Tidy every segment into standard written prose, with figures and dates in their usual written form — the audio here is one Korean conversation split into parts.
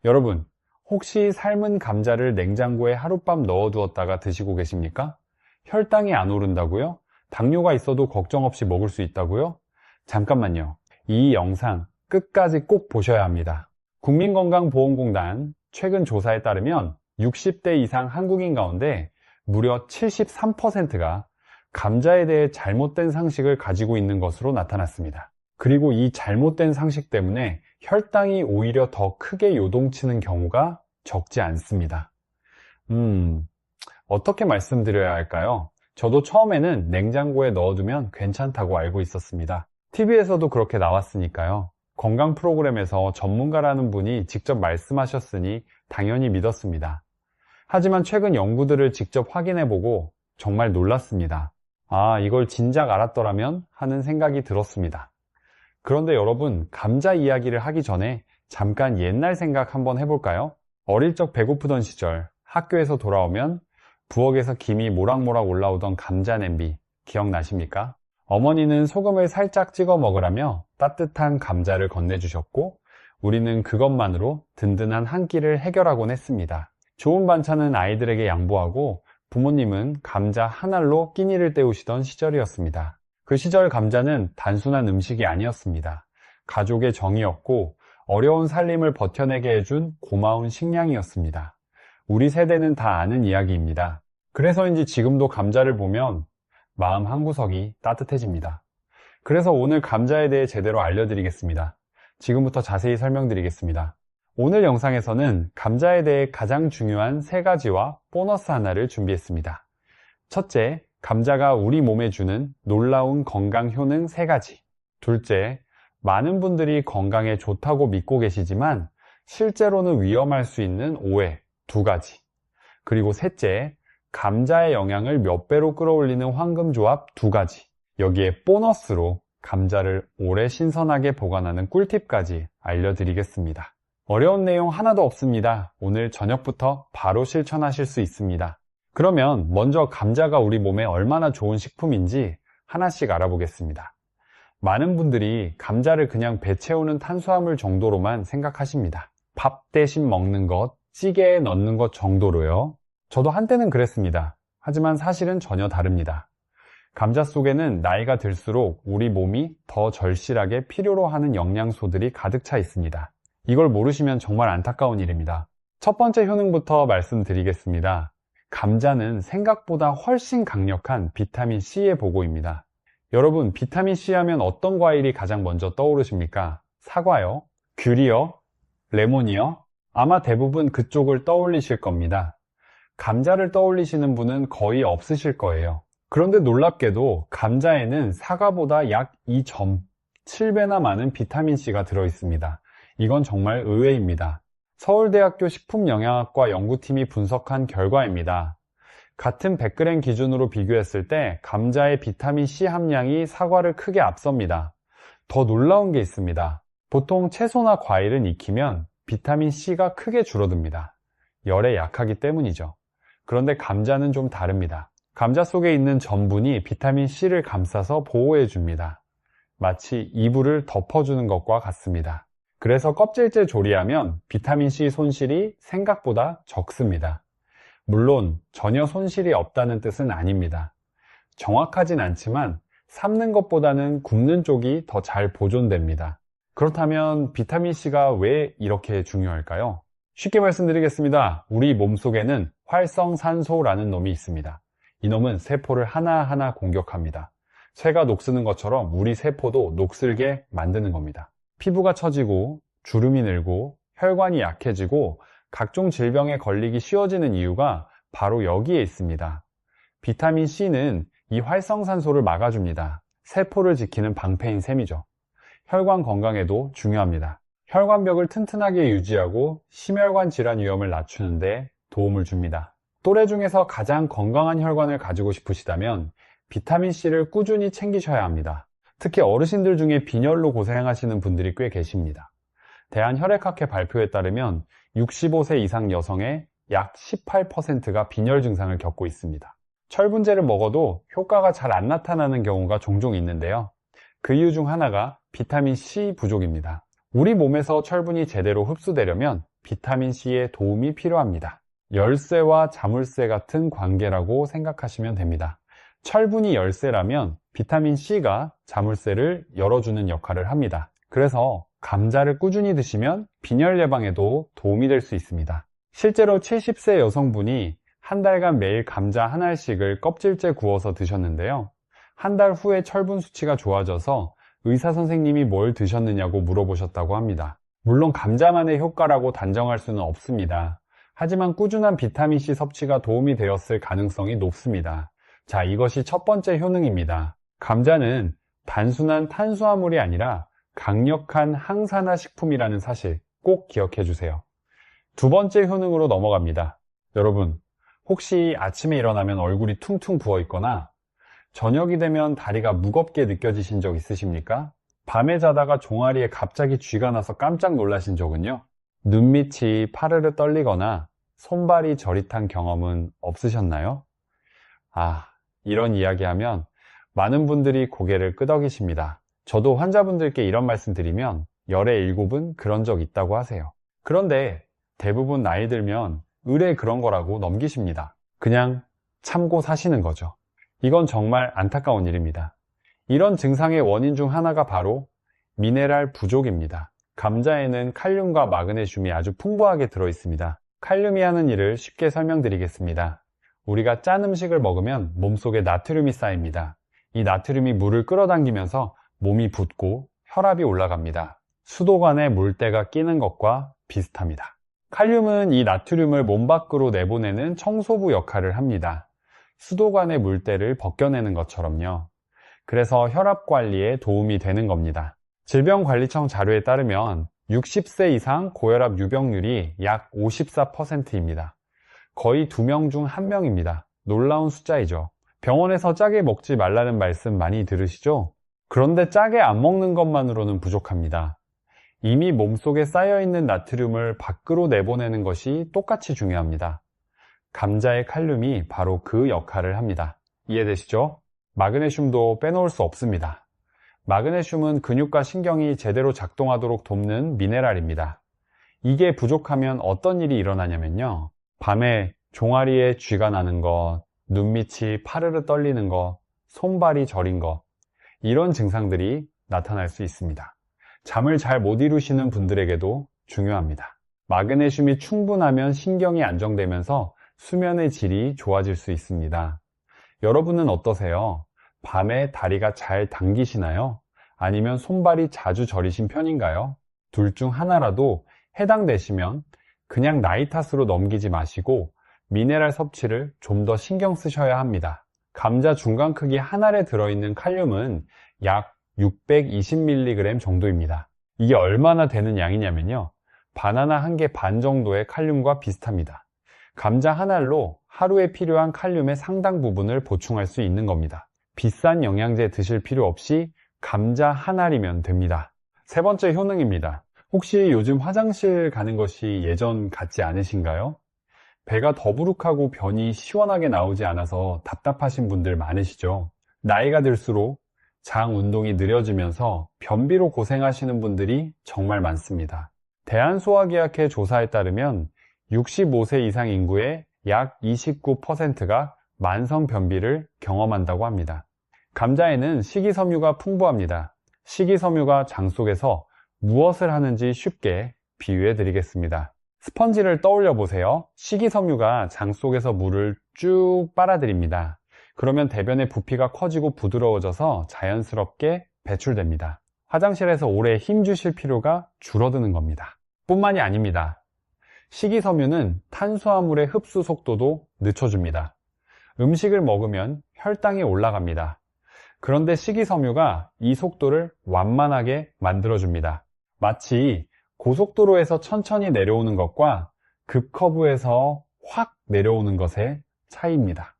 여러분, 혹시 삶은 감자를 냉장고에 하룻밤 넣어두었다가 드시고 계십니까? 혈당이 안 오른다고요? 당뇨가 있어도 걱정 없이 먹을 수 있다고요? 잠깐만요. 이 영상 끝까지 꼭 보셔야 합니다. 국민건강보험공단 최근 조사에 따르면 60대 이상 한국인 가운데 무려 73%가 감자에 대해 잘못된 상식을 가지고 있는 것으로 나타났습니다. 그리고 이 잘못된 상식 때문에 혈당이 오히려 더 크게 요동치는 경우가 적지 않습니다. 어떻게 말씀드려야 할까요? 저도 처음에는 냉장고에 넣어두면 괜찮다고 알고 있었습니다. TV에서도 그렇게 나왔으니까요. 건강 프로그램에서 전문가라는 분이 직접 말씀하셨으니 당연히 믿었습니다. 하지만 최근 연구들을 직접 확인해보고 정말 놀랐습니다. 아, 이걸 진작 알았더라면 하는 생각이 들었습니다. 그런데 여러분, 감자 이야기를 하기 전에 잠깐 옛날 생각 한번 해볼까요? 어릴 적 배고프던 시절 학교에서 돌아오면 부엌에서 김이 모락모락 올라오던 감자 냄비 기억나십니까? 어머니는 소금을 살짝 찍어 먹으라며 따뜻한 감자를 건네주셨고 우리는 그것만으로 든든한 한 끼를 해결하곤 했습니다. 좋은 반찬은 아이들에게 양보하고 부모님은 감자 한 알로 끼니를 때우시던 시절이었습니다. 그 시절 감자는 단순한 음식이 아니었습니다. 가족의 정이었고 어려운 살림을 버텨내게 해준 고마운 식량이었습니다. 우리 세대는 다 아는 이야기입니다. 그래서인지 지금도 감자를 보면 마음 한구석이 따뜻해집니다. 그래서 오늘 감자에 대해 제대로 알려드리겠습니다. 지금부터 자세히 설명드리겠습니다. 오늘 영상에서는 감자에 대해 가장 중요한 3가지와 보너스 하나를 준비했습니다. 첫째, 감자가 우리 몸에 주는 놀라운 건강 효능 3가지. 둘째, 많은 분들이 건강에 좋다고 믿고 계시지만 실제로는 위험할 수 있는 오해 2가지. 그리고 셋째, 감자의 영양을 몇 배로 끌어올리는 황금조합 2가지. 여기에 보너스로 감자를 오래 신선하게 보관하는 꿀팁까지 알려드리겠습니다. 어려운 내용 하나도 없습니다. 오늘 저녁부터 바로 실천하실 수 있습니다. 그러면 먼저 감자가 우리 몸에 얼마나 좋은 식품인지 하나씩 알아보겠습니다. 많은 분들이 감자를 그냥 배 채우는 탄수화물 정도로만 생각하십니다. 밥 대신 먹는 것, 찌개에 넣는 것 정도로요. 저도 한때는 그랬습니다. 하지만 사실은 전혀 다릅니다. 감자 속에는 나이가 들수록 우리 몸이 더 절실하게 필요로 하는 영양소들이 가득 차 있습니다. 이걸 모르시면 정말 안타까운 일입니다. 첫 번째 효능부터 말씀드리겠습니다. 감자는 생각보다 훨씬 강력한 비타민C의 보고입니다. 여러분, 비타민C 하면 어떤 과일이 가장 먼저 떠오르십니까? 사과요? 귤이요? 레몬이요? 아마 대부분 그쪽을 떠올리실 겁니다. 감자를 떠올리시는 분은 거의 없으실 거예요. 그런데 놀랍게도 감자에는 사과보다 약 2.7배나 많은 비타민C가 들어있습니다. 이건 정말 의외입니다. 서울대학교 식품영양학과 연구팀이 분석한 결과입니다. 같은 100g 기준으로 비교했을 때 감자의 비타민C 함량이 사과를 크게 앞섭니다. 더 놀라운 게 있습니다. 보통 채소나 과일은 익히면 비타민C가 크게 줄어듭니다. 열에 약하기 때문이죠. 그런데 감자는 좀 다릅니다. 감자 속에 있는 전분이 비타민C를 감싸서 보호해 줍니다. 마치 이불을 덮어주는 것과 같습니다. 그래서 껍질째 조리하면 비타민C 손실이 생각보다 적습니다. 물론 전혀 손실이 없다는 뜻은 아닙니다. 정확하진 않지만 삶는 것보다는 굽는 쪽이 더 잘 보존됩니다. 그렇다면 비타민C가 왜 이렇게 중요할까요? 쉽게 말씀드리겠습니다. 우리 몸속에는 활성산소라는 놈이 있습니다. 이놈은 세포를 하나하나 공격합니다. 쇠가 녹쓰는 것처럼 우리 세포도 녹슬게 만드는 겁니다. 피부가 처지고 주름이 늘고 혈관이 약해지고 각종 질병에 걸리기 쉬워지는 이유가 바로 여기에 있습니다. 비타민C는 이 활성산소를 막아줍니다. 세포를 지키는 방패인 셈이죠. 혈관 건강에도 중요합니다. 혈관벽을 튼튼하게 유지하고 심혈관 질환 위험을 낮추는 데 도움을 줍니다. 또래 중에서 가장 건강한 혈관을 가지고 싶으시다면 비타민C를 꾸준히 챙기셔야 합니다. 특히 어르신들 중에 빈혈로 고생하시는 분들이 꽤 계십니다. 대한혈액학회 발표에 따르면 65세 이상 여성의 약 18%가 빈혈 증상을 겪고 있습니다. 철분제를 먹어도 효과가 잘 안 나타나는 경우가 종종 있는데요. 그 이유 중 하나가 비타민C 부족입니다. 우리 몸에서 철분이 제대로 흡수되려면 비타민C의 도움이 필요합니다. 열쇠와 자물쇠 같은 관계라고 생각하시면 됩니다. 철분이 열쇠라면 비타민C가 자물쇠를 열어주는 역할을 합니다. 그래서 감자를 꾸준히 드시면 빈혈 예방에도 도움이 될 수 있습니다. 실제로 70세 여성분이 한 달간 매일 감자 한 알씩을 껍질째 구워서 드셨는데요. 한 달 후에 철분 수치가 좋아져서 의사 선생님이 뭘 드셨느냐고 물어보셨다고 합니다. 물론 감자만의 효과라고 단정할 수는 없습니다. 하지만 꾸준한 비타민C 섭취가 도움이 되었을 가능성이 높습니다. 자, 이것이 첫 번째 효능입니다. 감자는 단순한 탄수화물이 아니라 강력한 항산화 식품이라는 사실 꼭 기억해 주세요. 두 번째 효능으로 넘어갑니다. 여러분, 혹시 아침에 일어나면 얼굴이 퉁퉁 부어 있거나 저녁이 되면 다리가 무겁게 느껴지신 적 있으십니까? 밤에 자다가 종아리에 갑자기 쥐가 나서 깜짝 놀라신 적은요? 눈밑이 파르르 떨리거나 손발이 저릿한 경험은 없으셨나요? 이런 이야기하면 많은 분들이 고개를 끄덕이십니다. 저도 환자분들께 이런 말씀 드리면 열의 7은 그런 적 있다고 하세요. 그런데 대부분 나이 들면 의뢰 그런 거라고 넘기십니다. 그냥 참고 사시는 거죠. 이건 정말 안타까운 일입니다. 이런 증상의 원인 중 하나가 바로 미네랄 부족입니다. 감자에는 칼륨과 마그네슘이 아주 풍부하게 들어있습니다. 칼륨이 하는 일을 쉽게 설명드리겠습니다. 우리가 짠 음식을 먹으면 몸속에 나트륨이 쌓입니다. 이 나트륨이 물을 끌어당기면서 몸이 붓고 혈압이 올라갑니다. 수도관에 물때가 끼는 것과 비슷합니다. 칼륨은 이 나트륨을 몸 밖으로 내보내는 청소부 역할을 합니다. 수도관의 물때를 벗겨내는 것처럼요. 그래서 혈압 관리에 도움이 되는 겁니다. 질병관리청 자료에 따르면 60세 이상 고혈압 유병률이 약 54%입니다. 거의 2명 중 1명입니다. 놀라운 숫자이죠. 병원에서 짜게 먹지 말라는 말씀 많이 들으시죠? 그런데 짜게 안 먹는 것만으로는 부족합니다. 이미 몸속에 쌓여있는 나트륨을 밖으로 내보내는 것이 똑같이 중요합니다. 감자의 칼륨이 바로 그 역할을 합니다. 이해되시죠? 마그네슘도 빼놓을 수 없습니다. 마그네슘은 근육과 신경이 제대로 작동하도록 돕는 미네랄입니다. 이게 부족하면 어떤 일이 일어나냐면요. 밤에 종아리에 쥐가 나는 것, 눈밑이 파르르 떨리는 것, 손발이 저린 것, 이런 증상들이 나타날 수 있습니다. 잠을 잘 못 이루시는 분들에게도 중요합니다. 마그네슘이 충분하면 신경이 안정되면서 수면의 질이 좋아질 수 있습니다. 여러분은 어떠세요? 밤에 다리가 잘 당기시나요? 아니면 손발이 자주 저리신 편인가요? 둘 중 하나라도 해당되시면 그냥 나이 탓으로 넘기지 마시고 미네랄 섭취를 좀 더 신경 쓰셔야 합니다. 감자 중간 크기 한 알에 들어있는 칼륨은 약 620mg 정도입니다. 이게 얼마나 되는 양이냐면요. 바나나 한 개 반 정도의 칼륨과 비슷합니다. 감자 한 알로 하루에 필요한 칼륨의 상당 부분을 보충할 수 있는 겁니다. 비싼 영양제 드실 필요 없이 감자 한 알이면 됩니다. 세 번째 효능입니다. 혹시 요즘 화장실 가는 것이 예전 같지 않으신가요? 배가 더부룩하고 변이 시원하게 나오지 않아서 답답하신 분들 많으시죠? 나이가 들수록 장 운동이 느려지면서 변비로 고생하시는 분들이 정말 많습니다. 대한소화기학회 조사에 따르면 65세 이상 인구의 약 29%가 만성 변비를 경험한다고 합니다. 감자에는 식이섬유가 풍부합니다. 식이섬유가 장 속에서 무엇을 하는지 쉽게 비유해 드리겠습니다. 스펀지를 떠올려 보세요. 식이섬유가 장 속에서 물을 쭉 빨아들입니다. 그러면 대변의 부피가 커지고 부드러워져서 자연스럽게 배출됩니다. 화장실에서 오래 힘 주실 필요가 줄어드는 겁니다. 뿐만이 아닙니다. 식이섬유는 탄수화물의 흡수 속도도 늦춰줍니다. 음식을 먹으면 혈당이 올라갑니다. 그런데 식이섬유가 이 속도를 완만하게 만들어줍니다. 마치 고속도로에서 천천히 내려오는 것과 급커브에서 확 내려오는 것의 차이입니다.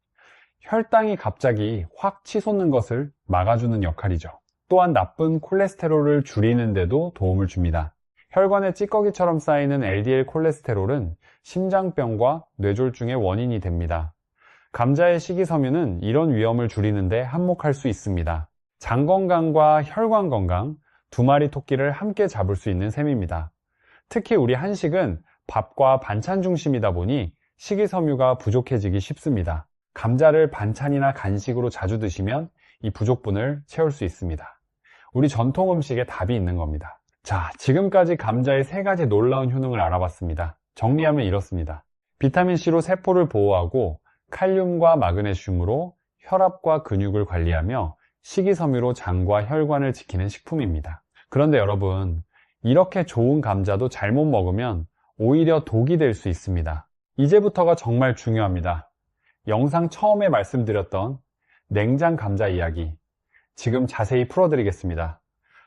혈당이 갑자기 확 치솟는 것을 막아주는 역할이죠. 또한 나쁜 콜레스테롤을 줄이는 데도 도움을 줍니다. 혈관에 찌꺼기처럼 쌓이는 LDL 콜레스테롤은 심장병과 뇌졸중의 원인이 됩니다. 감자의 식이섬유는 이런 위험을 줄이는데 한몫할 수 있습니다. 장 건강과 혈관 건강, 두 마리 토끼를 함께 잡을 수 있는 셈입니다. 특히 우리 한식은 밥과 반찬 중심이다 보니 식이섬유가 부족해지기 쉽습니다. 감자를 반찬이나 간식으로 자주 드시면 이 부족분을 채울 수 있습니다. 우리 전통 음식에 답이 있는 겁니다. 자, 지금까지 감자의 3가지 놀라운 효능을 알아봤습니다. 정리하면 이렇습니다. 비타민C로 세포를 보호하고 칼륨과 마그네슘으로 혈압과 근육을 관리하며 식이섬유로 장과 혈관을 지키는 식품입니다. 그런데 여러분, 이렇게 좋은 감자도 잘못 먹으면 오히려 독이 될 수 있습니다. 이제부터가 정말 중요합니다. 영상 처음에 말씀드렸던 냉장 감자 이야기, 지금 자세히 풀어드리겠습니다.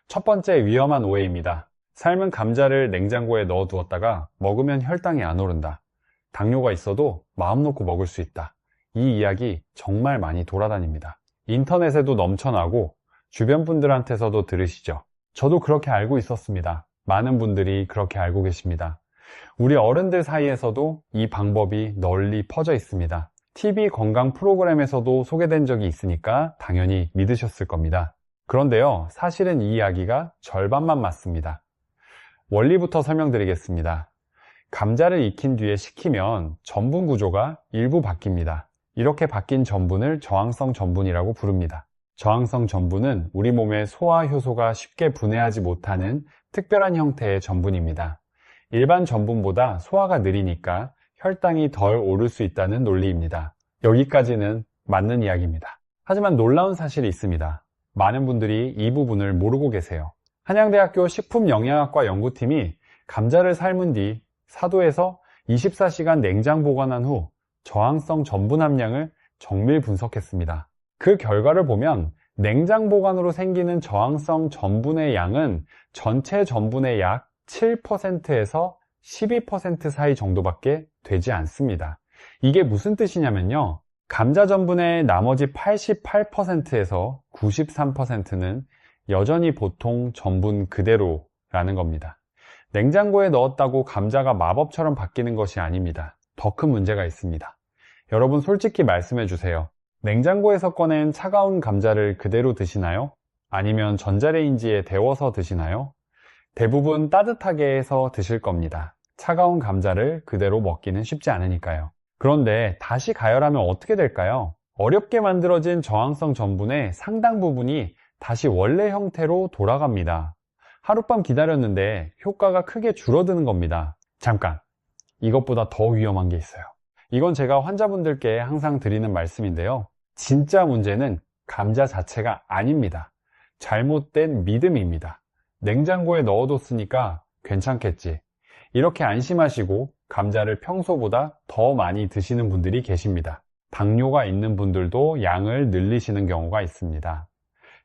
첫 번째 위험한 오해입니다. 삶은 감자를 냉장고에 넣어두었다가 먹으면 혈당이 안 오른다. 당뇨가 있어도 마음 놓고 먹을 수 있다. 이 이야기 정말 많이 돌아다닙니다. 인터넷에도 넘쳐나고 주변 분들한테서도 들으시죠. 저도 그렇게 알고 있었습니다. 많은 분들이 그렇게 알고 계십니다. 우리 어른들 사이에서도 이 방법이 널리 퍼져 있습니다. TV 건강 프로그램에서도 소개된 적이 있으니까 당연히 믿으셨을 겁니다. 그런데요, 사실은 이 이야기가 절반만 맞습니다. 원리부터 설명드리겠습니다. 감자를 익힌 뒤에 식히면 전분 구조가 일부 바뀝니다. 이렇게 바뀐 전분을 저항성 전분이라고 부릅니다. 저항성 전분은 우리 몸의 소화 효소가 쉽게 분해하지 못하는 특별한 형태의 전분입니다. 일반 전분보다 소화가 느리니까 혈당이 덜 오를 수 있다는 논리입니다. 여기까지는 맞는 이야기입니다. 하지만 놀라운 사실이 있습니다. 많은 분들이 이 부분을 모르고 계세요. 한양대학교 식품영양학과 연구팀이 감자를 삶은 뒤 사도에서 24시간 냉장 보관한 후 저항성 전분 함량을 정밀 분석했습니다. 그 결과를 보면 냉장 보관으로 생기는 저항성 전분의 양은 전체 전분의 약 7%에서 12% 사이 정도밖에 되지 않습니다. 이게 무슨 뜻이냐면요, 감자 전분의 나머지 88%에서 93%는 여전히 보통 전분 그대로라는 겁니다. 냉장고에 넣었다고 감자가 마법처럼 바뀌는 것이 아닙니다. 더 큰 문제가 있습니다. 여러분, 솔직히 말씀해 주세요. 냉장고에서 꺼낸 차가운 감자를 그대로 드시나요? 아니면 전자레인지에 데워서 드시나요? 대부분 따뜻하게 해서 드실 겁니다. 차가운 감자를 그대로 먹기는 쉽지 않으니까요. 그런데 다시 가열하면 어떻게 될까요? 어렵게 만들어진 저항성 전분의 상당 부분이 다시 원래 형태로 돌아갑니다. 하룻밤 기다렸는데 효과가 크게 줄어드는 겁니다. 잠깐, 이것보다 더 위험한 게 있어요. 이건 제가 환자분들께 항상 드리는 말씀인데요. 진짜 문제는 감자 자체가 아닙니다. 잘못된 믿음입니다. 냉장고에 넣어뒀으니까 괜찮겠지, 이렇게 안심하시고 감자를 평소보다 더 많이 드시는 분들이 계십니다. 당뇨가 있는 분들도 양을 늘리시는 경우가 있습니다.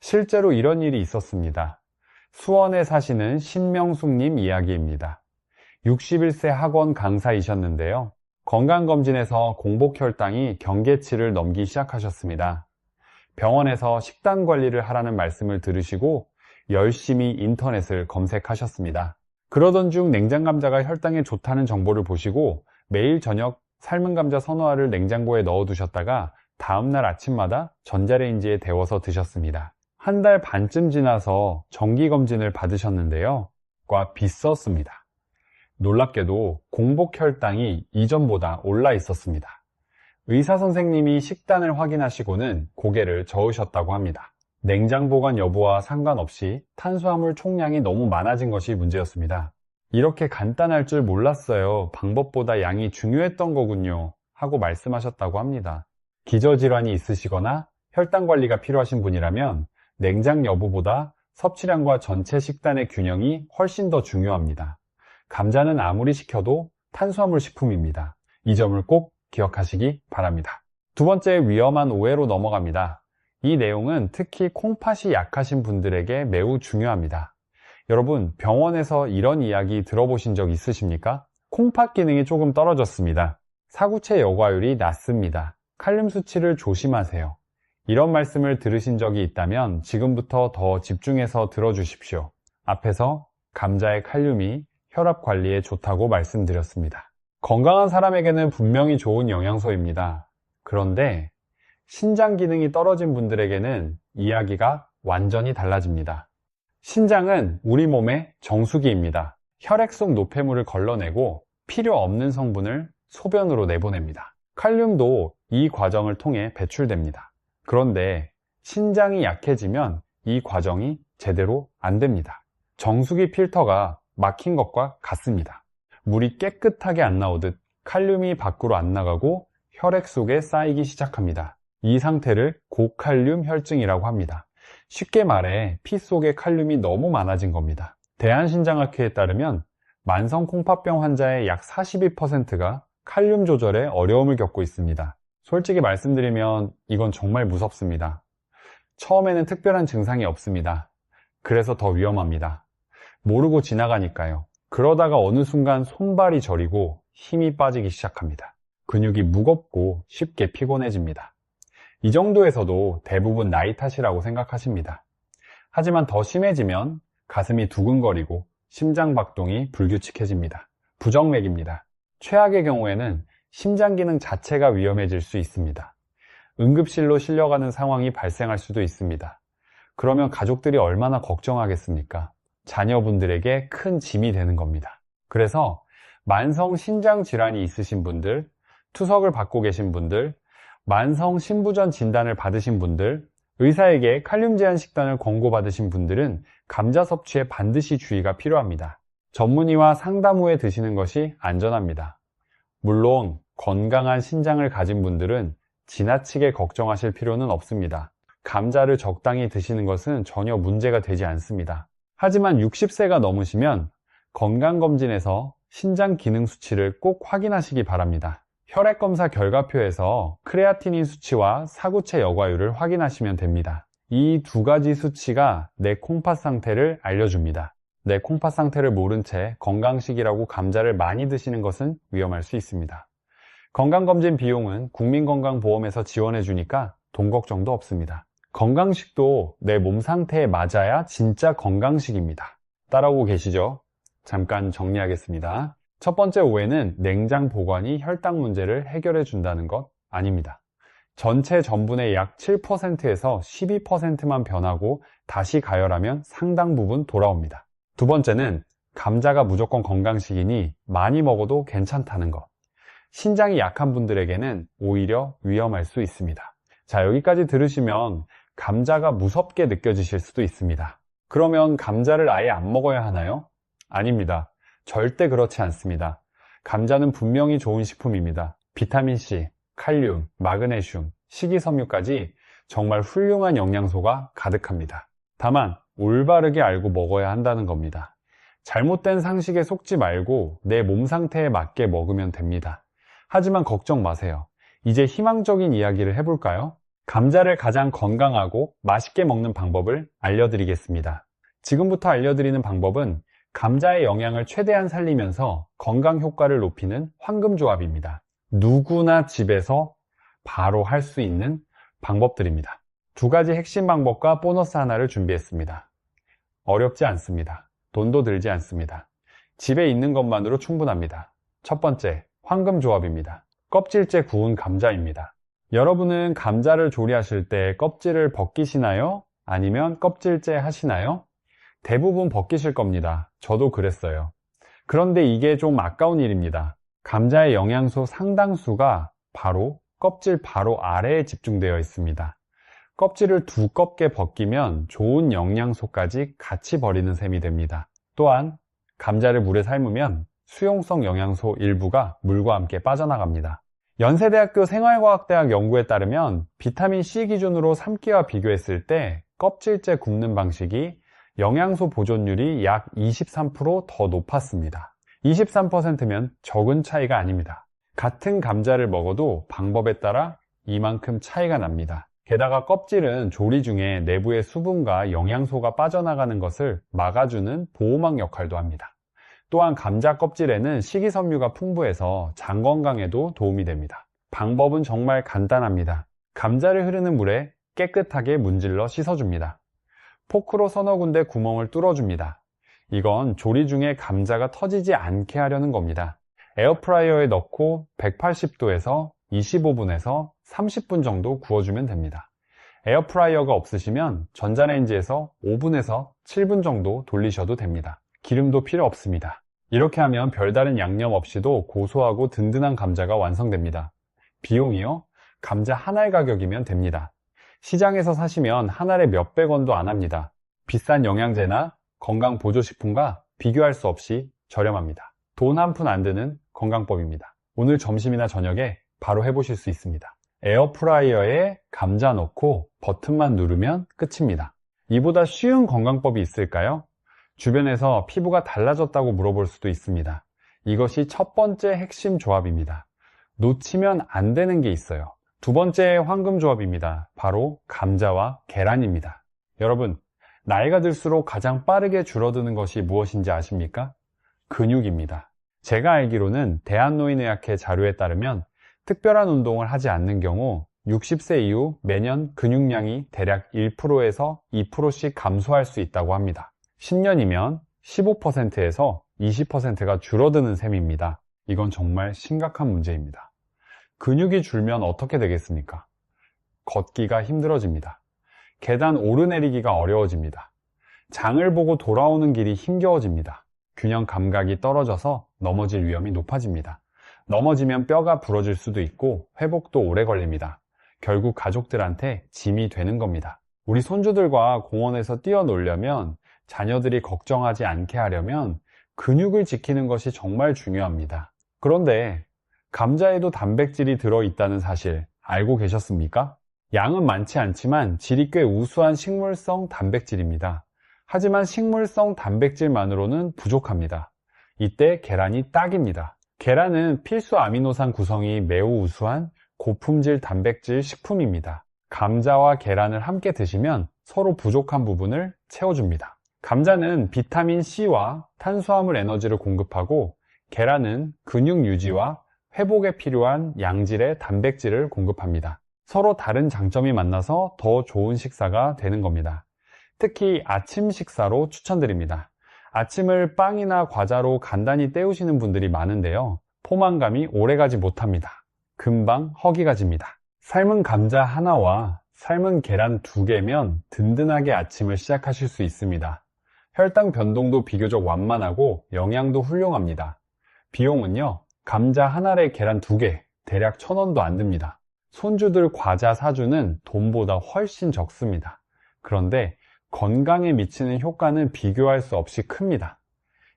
실제로 이런 일이 있었습니다. 수원에 사시는 신명숙님 이야기입니다. 61세 학원 강사이셨는데요. 건강검진에서 공복혈당이 경계치를 넘기 시작하셨습니다. 병원에서 식단 관리를 하라는 말씀을 들으시고 열심히 인터넷을 검색하셨습니다. 그러던 중 냉장감자가 혈당에 좋다는 정보를 보시고 매일 저녁 삶은 감자 서너 알을 냉장고에 넣어두셨다가 다음날 아침마다 전자레인지에 데워서 드셨습니다. 한 달 반쯤 지나서 정기검진을 받으셨는데요. 과 비쌌습니다. 놀랍게도 공복혈당이 이전보다 올라 있었습니다. 의사선생님이 식단을 확인하시고는 고개를 저으셨다고 합니다. 냉장 보관 여부와 상관없이 탄수화물 총량이 너무 많아진 것이 문제였습니다. 이렇게 간단할 줄 몰랐어요. 방법보다 양이 중요했던 거군요. 하고 말씀하셨다고 합니다. 기저질환이 있으시거나 혈당 관리가 필요하신 분이라면 냉장 여부보다 섭취량과 전체 식단의 균형이 훨씬 더 중요합니다. 감자는 아무리 식혀도 탄수화물 식품입니다. 이 점을 꼭 기억하시기 바랍니다. 두 번째 위험한 오해로 넘어갑니다. 이 내용은 특히 콩팥이 약하신 분들에게 매우 중요합니다. 여러분, 병원에서 이런 이야기 들어보신 적 있으십니까? 콩팥 기능이 조금 떨어졌습니다. 사구체 여과율이 낮습니다. 칼륨 수치를 조심하세요. 이런 말씀을 들으신 적이 있다면 지금부터 더 집중해서 들어주십시오. 앞에서 감자의 칼륨이 혈압 관리에 좋다고 말씀드렸습니다. 건강한 사람에게는 분명히 좋은 영양소입니다. 그런데 신장 기능이 떨어진 분들에게는 이야기가 완전히 달라집니다. 신장은 우리 몸의 정수기입니다. 혈액 속 노폐물을 걸러내고 필요 없는 성분을 소변으로 내보냅니다. 칼륨도 이 과정을 통해 배출됩니다. 그런데 신장이 약해지면 이 과정이 제대로 안 됩니다. 정수기 필터가 막힌 것과 같습니다. 물이 깨끗하게 안 나오듯 칼륨이 밖으로 안 나가고 혈액 속에 쌓이기 시작합니다. 이 상태를 고칼륨 혈증이라고 합니다. 쉽게 말해 피 속에 칼륨이 너무 많아진 겁니다. 대한신장학회에 따르면 만성 콩팥병 환자의 약 42%가 칼륨 조절에 어려움을 겪고 있습니다. 솔직히 말씀드리면 이건 정말 무섭습니다. 처음에는 특별한 증상이 없습니다. 그래서 더 위험합니다. 모르고 지나가니까요. 그러다가 어느 순간 손발이 저리고 힘이 빠지기 시작합니다. 근육이 무겁고 쉽게 피곤해집니다. 이 정도에서도 대부분 나이 탓이라고 생각하십니다. 하지만 더 심해지면 가슴이 두근거리고 심장박동이 불규칙해집니다. 부정맥입니다. 최악의 경우에는 심장 기능 자체가 위험해질 수 있습니다. 응급실로 실려가는 상황이 발생할 수도 있습니다. 그러면 가족들이 얼마나 걱정하겠습니까? 자녀분들에게 큰 짐이 되는 겁니다. 그래서 만성 신장 질환이 있으신 분들, 투석을 받고 계신 분들, 만성 신부전 진단을 받으신 분들, 의사에게 칼륨 제한 식단을 권고받으신 분들은 감자 섭취에 반드시 주의가 필요합니다. 전문의와 상담 후에 드시는 것이 안전합니다. 물론 건강한 신장을 가진 분들은 지나치게 걱정하실 필요는 없습니다. 감자를 적당히 드시는 것은 전혀 문제가 되지 않습니다. 하지만 60세가 넘으시면 건강검진에서 신장 기능 수치를 꼭 확인하시기 바랍니다. 혈액검사 결과표에서 크레아티닌 수치와 사구체 여과율을 확인하시면 됩니다. 이 두 가지 수치가 내 콩팥 상태를 알려줍니다. 내 콩팥 상태를 모른 채 건강식이라고 감자를 많이 드시는 것은 위험할 수 있습니다. 건강검진 비용은 국민건강보험에서 지원해 주니까 돈 걱정도 없습니다. 건강식도 내 몸 상태에 맞아야 진짜 건강식입니다. 따라오고 계시죠? 잠깐 정리하겠습니다. 첫 번째 오해는 냉장 보관이 혈당 문제를 해결해 준다는 것 아닙니다. 전체 전분의 약 7%에서 12%만 변하고 다시 가열하면 상당 부분 돌아옵니다. 두 번째는 감자가 무조건 건강식이니 많이 먹어도 괜찮다는 것. 신장이 약한 분들에게는 오히려 위험할 수 있습니다. 자, 여기까지 들으시면 감자가 무섭게 느껴지실 수도 있습니다. 그러면 감자를 아예 안 먹어야 하나요? 아닙니다. 절대 그렇지 않습니다. 감자는 분명히 좋은 식품입니다. 비타민C, 칼륨, 마그네슘, 식이섬유까지 정말 훌륭한 영양소가 가득합니다. 다만 올바르게 알고 먹어야 한다는 겁니다. 잘못된 상식에 속지 말고 내 몸 상태에 맞게 먹으면 됩니다. 하지만 걱정 마세요. 이제 희망적인 이야기를 해볼까요? 감자를 가장 건강하고 맛있게 먹는 방법을 알려드리겠습니다. 지금부터 알려드리는 방법은 감자의 영양을 최대한 살리면서 건강 효과를 높이는 황금조합입니다. 누구나 집에서 바로 할 수 있는 방법들입니다. 두 가지 핵심 방법과 보너스 하나를 준비했습니다. 어렵지 않습니다. 돈도 들지 않습니다. 집에 있는 것만으로 충분합니다. 첫 번째, 황금조합입니다. 껍질째 구운 감자입니다. 여러분은 감자를 조리하실 때 껍질을 벗기시나요? 아니면 껍질째 하시나요? 대부분 벗기실 겁니다. 저도 그랬어요. 그런데 이게 좀 아까운 일입니다. 감자의 영양소 상당수가 바로 껍질 바로 아래에 집중되어 있습니다. 껍질을 두껍게 벗기면 좋은 영양소까지 같이 버리는 셈이 됩니다. 또한 감자를 물에 삶으면 수용성 영양소 일부가 물과 함께 빠져나갑니다. 연세대학교 생활과학대학 연구에 따르면 비타민C 기준으로 삶기와 비교했을 때 껍질째 굽는 방식이 영양소 보존율이 약 23%더 높았습니다. 23%면 적은 차이가 아닙니다. 같은 감자를 먹어도 방법에 따라 이만큼 차이가 납니다. 게다가 껍질은 조리 중에 내부의 수분과 영양소가 빠져나가는 것을 막아주는 보호막 역할도 합니다. 또한 감자 껍질에는 식이섬유가 풍부해서 장 건강에도 도움이 됩니다. 방법은 정말 간단합니다. 감자를 흐르는 물에 깨끗하게 문질러 씻어줍니다. 포크로 서너 군데 구멍을 뚫어줍니다. 이건 조리 중에 감자가 터지지 않게 하려는 겁니다. 에어프라이어에 넣고 180도에서 25분에서 30분 정도 구워주면 됩니다. 에어프라이어가 없으시면 전자레인지에서 5분에서 7분 정도 돌리셔도 됩니다. 기름도 필요 없습니다. 이렇게 하면 별다른 양념 없이도 고소하고 든든한 감자가 완성됩니다. 비용이요? 감자 한 알 가격이면 됩니다. 시장에서 사시면 한 알에 몇백 원도 안 합니다. 비싼 영양제나 건강보조식품과 비교할 수 없이 저렴합니다. 돈 한 푼 안 드는 건강법입니다. 오늘 점심이나 저녁에 바로 해보실 수 있습니다. 에어프라이어에 감자 넣고 버튼만 누르면 끝입니다. 이보다 쉬운 건강법이 있을까요? 주변에서 피부가 달라졌다고 물어볼 수도 있습니다. 이것이 첫 번째 핵심 조합입니다. 놓치면 안 되는 게 있어요. 두 번째 황금 조합입니다. 바로 감자와 계란입니다. 여러분, 나이가 들수록 가장 빠르게 줄어드는 것이 무엇인지 아십니까? 근육입니다. 제가 알기로는 대한노인의학회 자료에 따르면 특별한 운동을 하지 않는 경우 60세 이후 매년 근육량이 대략 1%에서 2%씩 감소할 수 있다고 합니다. 10년이면 15%에서 20%가 줄어드는 셈입니다. 이건 정말 심각한 문제입니다. 근육이 줄면 어떻게 되겠습니까? 걷기가 힘들어집니다. 계단 오르내리기가 어려워집니다. 장을 보고 돌아오는 길이 힘겨워집니다. 균형 감각이 떨어져서 넘어질 위험이 높아집니다. 넘어지면 뼈가 부러질 수도 있고 회복도 오래 걸립니다. 결국 가족들한테 짐이 되는 겁니다. 우리 손주들과 공원에서 뛰어놀려면, 자녀들이 걱정하지 않게 하려면 근육을 지키는 것이 정말 중요합니다. 그런데 감자에도 단백질이 들어있다는 사실 알고 계셨습니까? 양은 많지 않지만 질이 꽤 우수한 식물성 단백질입니다. 하지만 식물성 단백질만으로는 부족합니다. 이때 계란이 딱입니다. 계란은 필수 아미노산 구성이 매우 우수한 고품질 단백질 식품입니다. 감자와 계란을 함께 드시면 서로 부족한 부분을 채워줍니다. 감자는 비타민C와 탄수화물 에너지를 공급하고, 계란은 근육 유지와 회복에 필요한 양질의 단백질을 공급합니다. 서로 다른 장점이 만나서 더 좋은 식사가 되는 겁니다. 특히 아침 식사로 추천드립니다. 아침을 빵이나 과자로 간단히 때우시는 분들이 많은데요. 포만감이 오래가지 못합니다. 금방 허기가 집니다. 삶은 감자 하나와 삶은 계란 2개면 든든하게 아침을 시작하실 수 있습니다. 혈당 변동도 비교적 완만하고 영양도 훌륭합니다. 비용은요, 감자 한 알에 계란 2개, 대략 1,000원도 안 듭니다. 손주들 과자 사주는 돈보다 훨씬 적습니다. 그런데 건강에 미치는 효과는 비교할 수 없이 큽니다.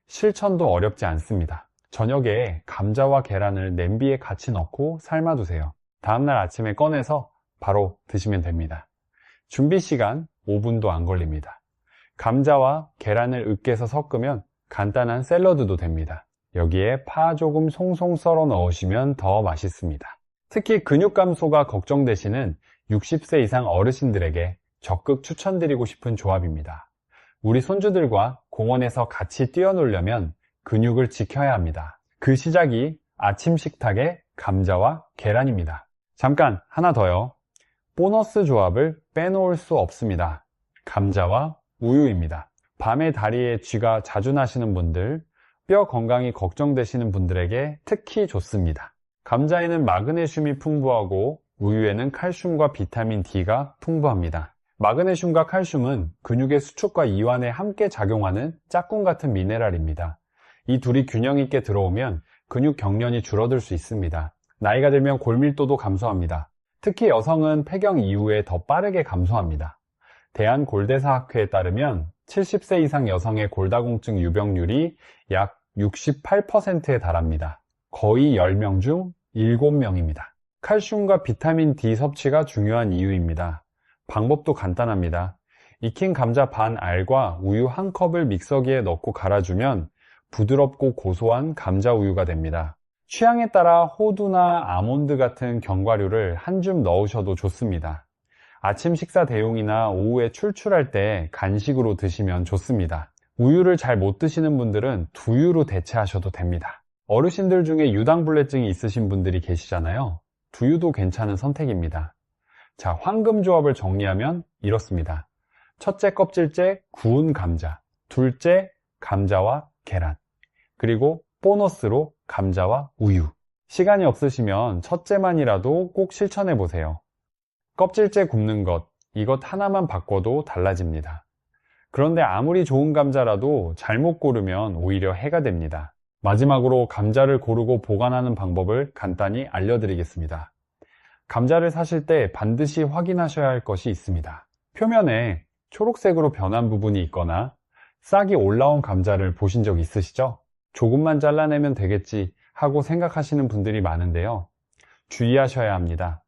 실천도 어렵지 않습니다. 저녁에 감자와 계란을 냄비에 같이 넣고 삶아두세요. 다음날 아침에 꺼내서 바로 드시면 됩니다. 준비 시간 5분도 안 걸립니다. 감자와 계란을 으깨서 섞으면 간단한 샐러드도 됩니다. 여기에 파 조금 송송 썰어 넣으시면 더 맛있습니다. 특히 근육 감소가 걱정되시는 60세 이상 어르신들에게 적극 추천드리고 싶은 조합입니다. 우리 손주들과 공원에서 같이 뛰어놀려면 근육을 지켜야 합니다. 그 시작이 아침 식탁의 감자와 계란입니다. 잠깐 하나 더요. 보너스 조합을 빼놓을 수 없습니다. 감자와 우유입니다. 밤에 다리에 쥐가 자주 나시는 분들, 뼈 건강이 걱정되시는 분들에게 특히 좋습니다. 감자에는 마그네슘이 풍부하고 우유에는 칼슘과 비타민 D가 풍부합니다. 마그네슘과 칼슘은 근육의 수축과 이완에 함께 작용하는 짝꿍 같은 미네랄입니다. 이 둘이 균형 있게 들어오면 근육 경련이 줄어들 수 있습니다. 나이가 들면 골밀도도 감소합니다. 특히 여성은 폐경 이후에 더 빠르게 감소합니다. 대한골대사학회에 따르면 70세 이상 여성의 골다공증 유병률이 약 68%에 달합니다. 거의 10명 중 7명입니다. 칼슘과 비타민 D 섭취가 중요한 이유입니다. 방법도 간단합니다. 익힌 감자 반 알과 우유 한 컵을 믹서기에 넣고 갈아주면 부드럽고 고소한 감자 우유가 됩니다. 취향에 따라 호두나 아몬드 같은 견과류를 한 줌 넣으셔도 좋습니다. 아침 식사 대용이나 오후에 출출할 때 간식으로 드시면 좋습니다. 우유를 잘 못 드시는 분들은 두유로 대체하셔도 됩니다. 어르신들 중에 유당불내증이 있으신 분들이 계시잖아요. 두유도 괜찮은 선택입니다. 자, 황금 조합을 정리하면 이렇습니다. 첫째 껍질째 구운 감자, 둘째 감자와 계란, 그리고 보너스로 감자와 우유. 시간이 없으시면 첫째만이라도 꼭 실천해 보세요. 껍질째 굽는 것, 이것 하나만 바꿔도 달라집니다. 그런데 아무리 좋은 감자라도 잘못 고르면 오히려 해가 됩니다. 마지막으로 감자를 고르고 보관하는 방법을 간단히 알려드리겠습니다. 감자를 사실 때 반드시 확인하셔야 할 것이 있습니다. 표면에 초록색으로 변한 부분이 있거나 싹이 올라온 감자를 보신 적 있으시죠? 조금만 잘라내면 되겠지 하고 생각하시는 분들이 많은데요. 주의하셔야 합니다.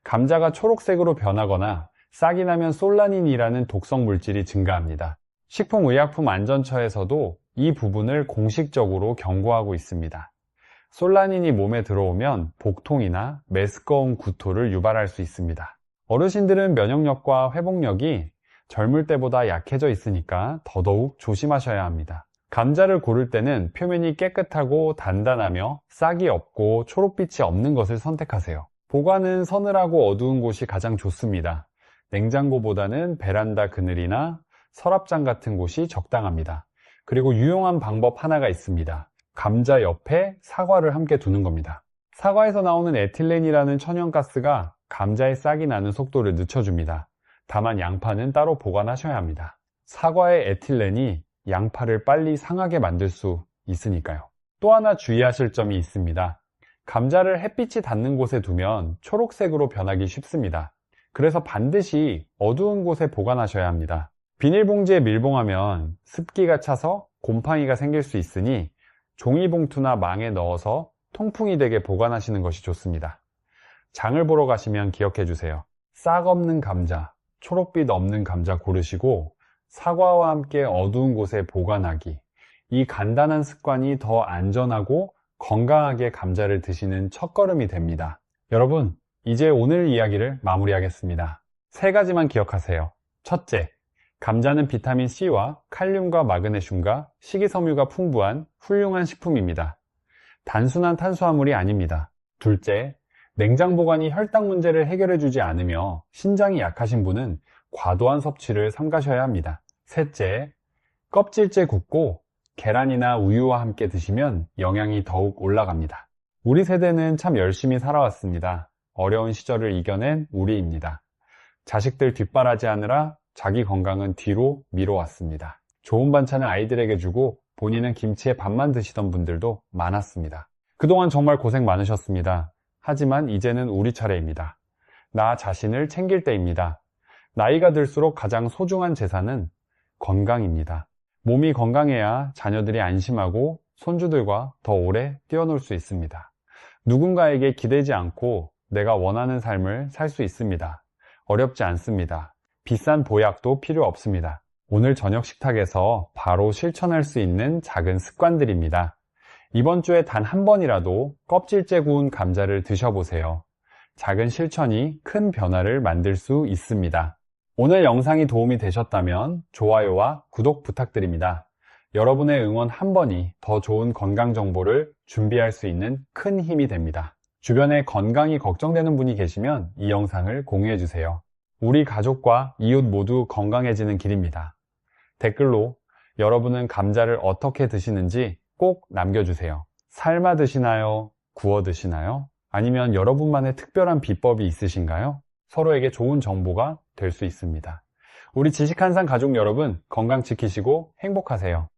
감자가 초록색으로 변하거나 싹이 나면 솔라닌이라는 독성 물질이 증가합니다. 식품의약품안전처에서도 이 부분을 공식적으로 경고하고 있습니다. 솔라닌이 몸에 들어오면 복통이나 메스꺼운 구토를 유발할 수 있습니다. 어르신들은 면역력과 회복력이 젊을 때보다 약해져 있으니까 더더욱 조심하셔야 합니다. 감자를 고를 때는 표면이 깨끗하고 단단하며 싹이 없고 초록빛이 없는 것을 선택하세요. 보관은 서늘하고 어두운 곳이 가장 좋습니다. 냉장고보다는 베란다 그늘이나 서랍장 같은 곳이 적당합니다. 그리고 유용한 방법 하나가 있습니다. 감자 옆에 사과를 함께 두는 겁니다. 사과에서 나오는 에틸렌이라는 천연가스가 감자의 싹이 나는 속도를 늦춰줍니다. 다만 양파는 따로 보관하셔야 합니다. 사과의 에틸렌이 양파를 빨리 상하게 만들 수 있으니까요. 또 하나 주의하실 점이 있습니다. 감자를 햇빛이 닿는 곳에 두면 초록색으로 변하기 쉽습니다. 그래서 반드시 어두운 곳에 보관하셔야 합니다. 비닐봉지에 밀봉하면 습기가 차서 곰팡이가 생길 수 있으니 종이봉투나 망에 넣어서 통풍이 되게 보관하시는 것이 좋습니다. 장을 보러 가시면 기억해 주세요. 싹 없는 감자, 초록빛 없는 감자 고르시고 사과와 함께 어두운 곳에 보관하기. 이 간단한 습관이 더 안전하고 건강하게 감자를 드시는 첫걸음이 됩니다. 여러분, 이제 오늘 이야기를 마무리하겠습니다. 3가지만 기억하세요. 첫째, 감자는 비타민C와 칼륨과 마그네슘과 식이섬유가 풍부한 훌륭한 식품입니다. 단순한 탄수화물이 아닙니다. 둘째, 냉장 보관이 혈당 문제를 해결해 주지 않으며 신장이 약하신 분은 과도한 섭취를 삼가셔야 합니다. 셋째, 껍질째 굽고 계란이나 우유와 함께 드시면 영양이 더욱 올라갑니다. 우리 세대는 참 열심히 살아왔습니다. 어려운 시절을 이겨낸 우리입니다. 자식들 뒷바라지하느라 자기 건강은 뒤로 미뤄왔습니다. 좋은 반찬을 아이들에게 주고 본인은 김치에 밥만 드시던 분들도 많았습니다. 그동안 정말 고생 많으셨습니다. 하지만 이제는 우리 차례입니다. 나 자신을 챙길 때입니다. 나이가 들수록 가장 소중한 재산은 건강입니다. 몸이 건강해야 자녀들이 안심하고 손주들과 더 오래 뛰어놀 수 있습니다. 누군가에게 기대지 않고 내가 원하는 삶을 살 수 있습니다. 어렵지 않습니다. 비싼 보약도 필요 없습니다. 오늘 저녁 식탁에서 바로 실천할 수 있는 작은 습관들입니다. 이번 주에 단 한 번이라도 껍질째 구운 감자를 드셔보세요. 작은 실천이 큰 변화를 만들 수 있습니다. 오늘 영상이 도움이 되셨다면 좋아요와 구독 부탁드립니다. 여러분의 응원 한 번이 더 좋은 건강 정보를 준비할 수 있는 큰 힘이 됩니다. 주변에 건강이 걱정되는 분이 계시면 이 영상을 공유해주세요. 우리 가족과 이웃 모두 건강해지는 길입니다. 댓글로 여러분은 감자를 어떻게 드시는지 꼭 남겨주세요. 삶아 드시나요? 구워 드시나요? 아니면 여러분만의 특별한 비법이 있으신가요? 서로에게 좋은 정보가 될 수 있습니다. 우리 지식한상 가족 여러분, 건강 지키시고 행복하세요.